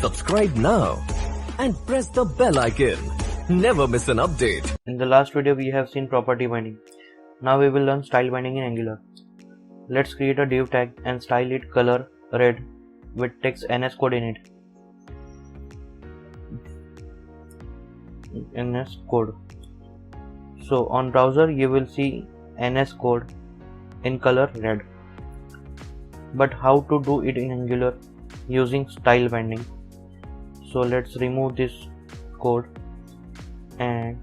Subscribe now and press the bell icon. Never miss an update. In the last video we have seen property binding. Now we will learn style binding in Angular. Let's create a div tag and style it color red with text NSCODE in it. NSCODE. So on browser you will see NSCODE in color red. But how to do it in Angular using style binding? So let's remove this code and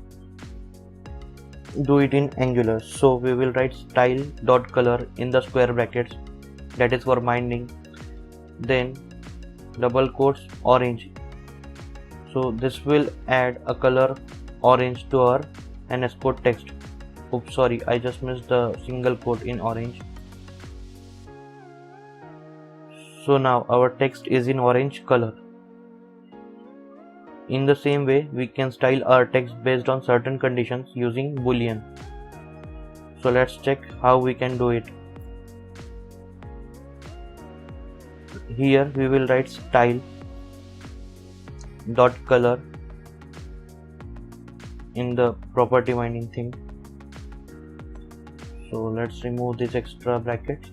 do it in Angular. So we will write style.color in the square brackets, that is for binding, then double quotes orange. So this will add a color orange to our NSCODE text. Oops, sorry, I just missed the single quote in orange. So now our text is in orange color. In the same way, we can style our text based on certain conditions using boolean. So let's check how we can do it. Here we will write style dot color in the property binding thing. So let's remove this extra bracket.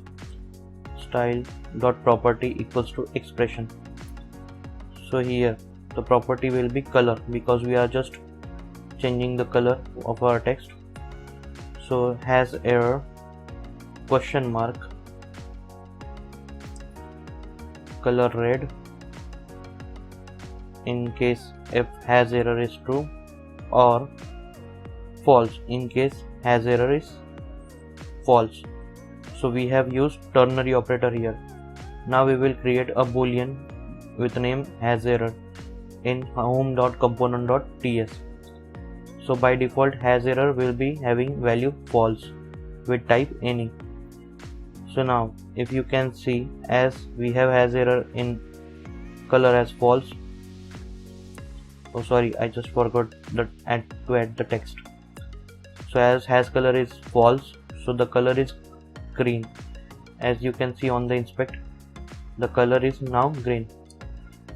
Style dot property equals to expression. So here the property will be color because we are just changing the color of our text. So has error question mark color red in case if has error is true, or false in case has error is false. So we have used ternary operator here. Now we will create a boolean with name has error in home.component.ts. So by default has error will be having value false with type any. So now if you can see, as we have has error in color as false, oh sorry, I just forgot to add the text. So as has color is false, so the color is green. As you can see on the inspect, the color is now green.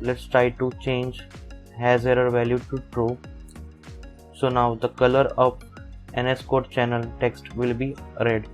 Let's try to change has error value to true. So now the color of NSCODE channel text will be red.